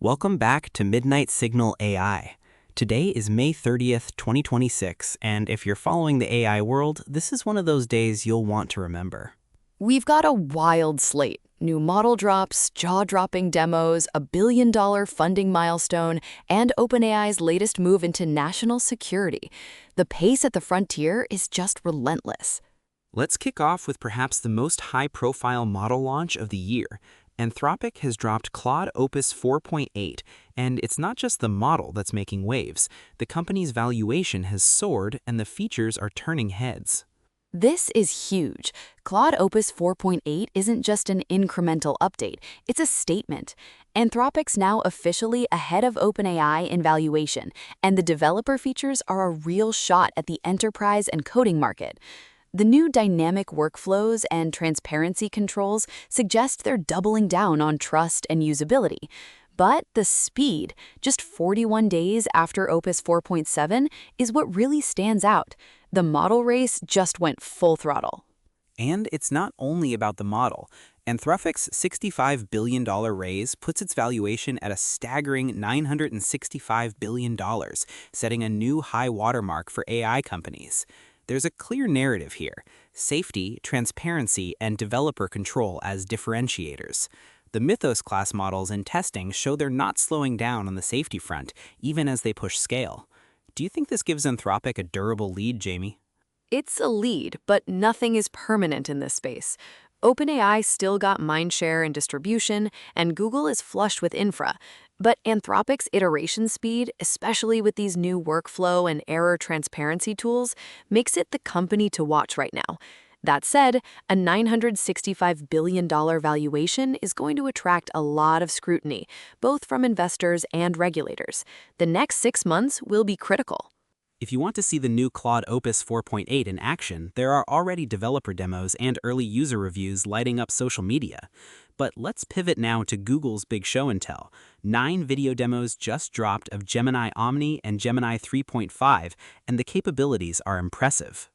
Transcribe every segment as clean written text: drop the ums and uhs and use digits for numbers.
Welcome back to Midnight Signal AI. Today is May 30th, 2026, and if you're following the AI world, this is one of those days you'll want to remember. We've got a wild slate. New model drops, jaw-dropping demos, a billion-dollar funding milestone, and OpenAI's latest move into national security. The pace at the frontier is just relentless. Let's kick off with perhaps the most high-profile model launch of the year. Anthropic has dropped Claude Opus 4.8, and it's not just the model that's making waves. The company's valuation has soared, and the features are turning heads. This is huge. Claude Opus 4.8 isn't just an incremental update, it's a statement. Anthropic's now officially ahead of OpenAI in valuation, and the developer features are a real shot at the enterprise and coding market. The new dynamic workflows and transparency controls suggest they're doubling down on trust and usability. But the speed, just 41 days after Opus 4.7, is what really stands out. The model race just went full throttle. And it's not only about the model. Anthropic's $65 billion raise puts its valuation at a staggering $965 billion, setting a new high watermark for AI companies. There's a clear narrative here: safety, transparency, and developer control as differentiators. The Mythos-class models in testing show they're not slowing down on the safety front, even as they push scale. Do you think this gives Anthropic a durable lead, Jamie? It's a lead, but nothing is permanent in this space. OpenAI still got mindshare and distribution, and Google is flushed with infra. But Anthropic's iteration speed, especially with these new workflow and error transparency tools, makes it the company to watch right now. That said, a $965 billion valuation is going to attract a lot of scrutiny, both from investors and regulators. The next 6 months will be critical. If you want to see the new Claude Opus 4.8 in action, there are already developer demos and early user reviews lighting up social media. But let's pivot now to Google's big show and tell. 9 video demos just dropped of Gemini Omni and Gemini 3.5, and the capabilities are impressive.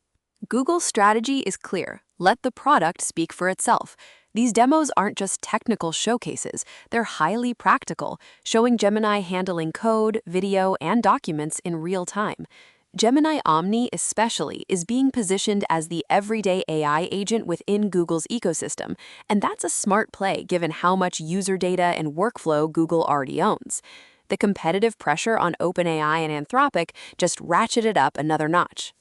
Google's strategy is clear. Let the product speak for itself. These demos aren't just technical showcases, they're highly practical, showing Gemini handling code, video, and documents in real time. Gemini Omni especially is being positioned as the everyday AI agent within Google's ecosystem, and that's a smart play given how much user data and workflow Google already owns. The competitive pressure on OpenAI and Anthropic just ratcheted up another notch.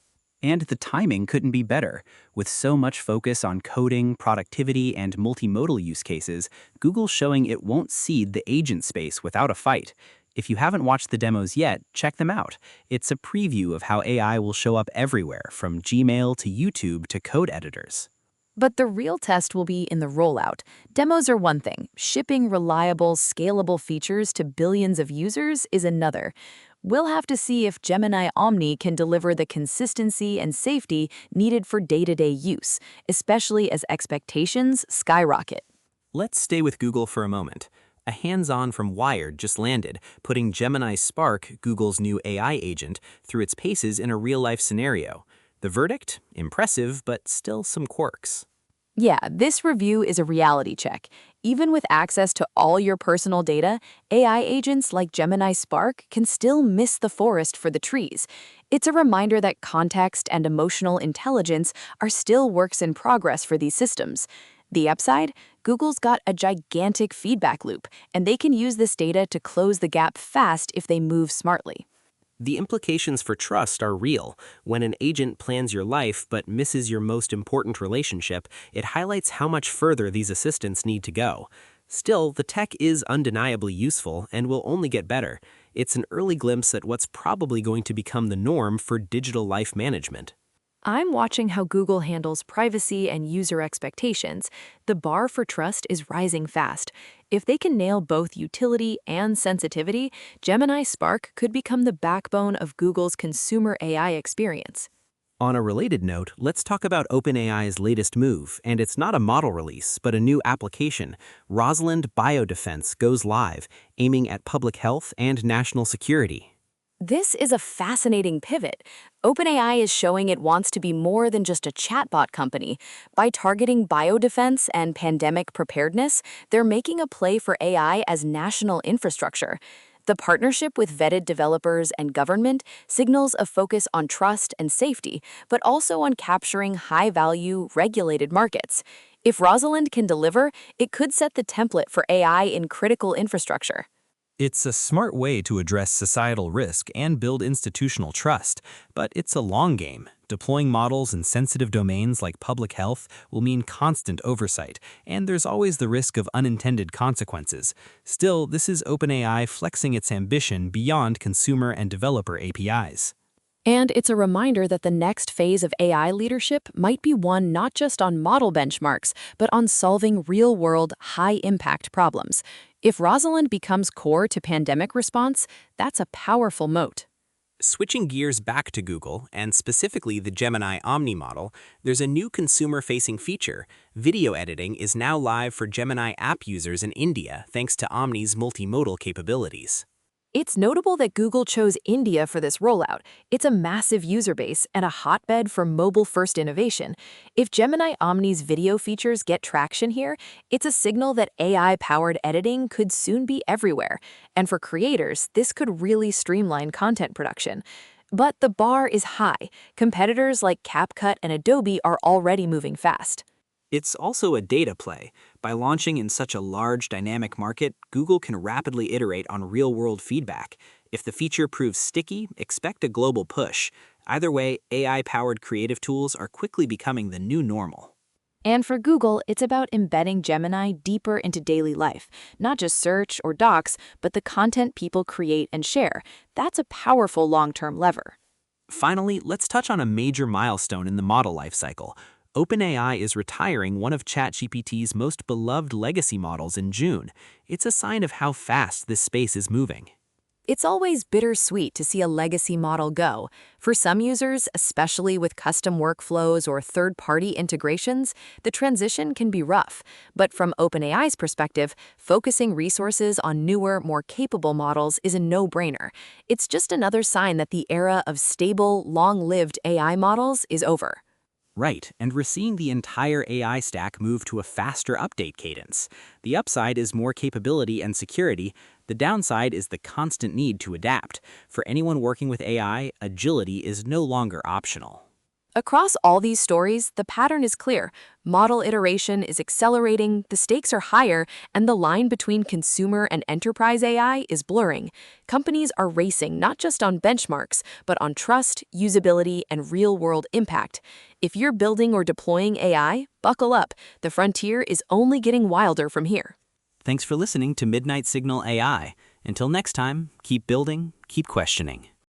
And the timing couldn't be better. With so much focus on coding, productivity, and multimodal use cases, Google's showing it won't cede the agent space without a fight. If you haven't watched the demos yet, check them out. It's a preview of how AI will show up everywhere, from Gmail to YouTube to code editors. But the real test will be in the rollout. Demos are one thing. Shipping reliable, scalable features to billions of users is another. We'll have to see if Gemini Omni can deliver the consistency and safety needed for day-to-day use, especially as expectations skyrocket. Let's stay with Google for a moment. A hands-on from Wired just landed, putting Gemini Spark, Google's new AI agent, through its paces in a real-life scenario. The verdict? Impressive, but still some quirks. Yeah, this review is a reality check. Even with access to all your personal data, AI agents like Gemini Spark can still miss the forest for the trees. It's a reminder that context and emotional intelligence are still works in progress for these systems. The upside? Google's got a gigantic feedback loop, and they can use this data to close the gap fast if they move smartly. The implications for trust are real. When an agent plans your life but misses your most important relationship, it highlights how much further these assistants need to go. Still, the tech is undeniably useful and will only get better. It's an early glimpse at what's probably going to become the norm for digital life management. I'm watching how Google handles privacy and user expectations. The bar for trust is rising fast. If they can nail both utility and sensitivity, Gemini Spark could become the backbone of Google's consumer AI experience. On a related note, let's talk about OpenAI's latest move, and it's not a model release, but a new application. Rosalind Biodefense goes live, aiming at public health and national security. This is a fascinating pivot. OpenAI is showing it wants to be more than just a chatbot company. By targeting biodefense and pandemic preparedness, they're making a play for AI as national infrastructure. The partnership with vetted developers and government signals a focus on trust and safety, but also on capturing high-value, regulated markets. If Rosalind can deliver, it could set the template for AI in critical infrastructure. It's a smart way to address societal risk and build institutional trust, but it's a long game. Deploying models in sensitive domains like public health will mean constant oversight, and there's always the risk of unintended consequences. Still, this is OpenAI flexing its ambition beyond consumer and developer APIs. And it's a reminder that the next phase of AI leadership might be one not just on model benchmarks, but on solving real-world, high-impact problems. If Rosalind becomes core to pandemic response, that's a powerful moat. Switching gears back to Google, and specifically the Gemini Omni model, there's a new consumer-facing feature. Video editing is now live for Gemini app users in India thanks to Omni's multimodal capabilities. It's notable that Google chose India for this rollout. It's a massive user base and a hotbed for mobile-first innovation. If Gemini Omni's video features get traction here, it's a signal that AI-powered editing could soon be everywhere. And for creators, this could really streamline content production. But the bar is high. Competitors like CapCut and Adobe are already moving fast. It's also a data play. By launching in such a large, dynamic market, Google can rapidly iterate on real-world feedback. If the feature proves sticky, expect a global push. Either way, AI-powered creative tools are quickly becoming the new normal. And for Google, it's about embedding Gemini deeper into daily life. Not just search or docs, but the content people create and share. That's a powerful long-term lever. Finally, let's touch on a major milestone in the model lifecycle. OpenAI is retiring one of ChatGPT's most beloved legacy models in June. It's a sign of how fast this space is moving. It's always bittersweet to see a legacy model go. For some users, especially with custom workflows or third-party integrations, the transition can be rough. But from OpenAI's perspective, focusing resources on newer, more capable models is a no-brainer. It's just another sign that the era of stable, long-lived AI models is over. Right, and we're seeing the entire AI stack move to a faster update cadence. The upside is more capability and security. The downside is the constant need to adapt. For anyone working with AI, agility is no longer optional. Across all these stories, the pattern is clear. Model iteration is accelerating, the stakes are higher, and the line between consumer and enterprise AI is blurring. Companies are racing not just on benchmarks, but on trust, usability, and real-world impact. If you're building or deploying AI, buckle up. The frontier is only getting wilder from here. Thanks for listening to Midnight Signal AI. Until next time, keep building, keep questioning.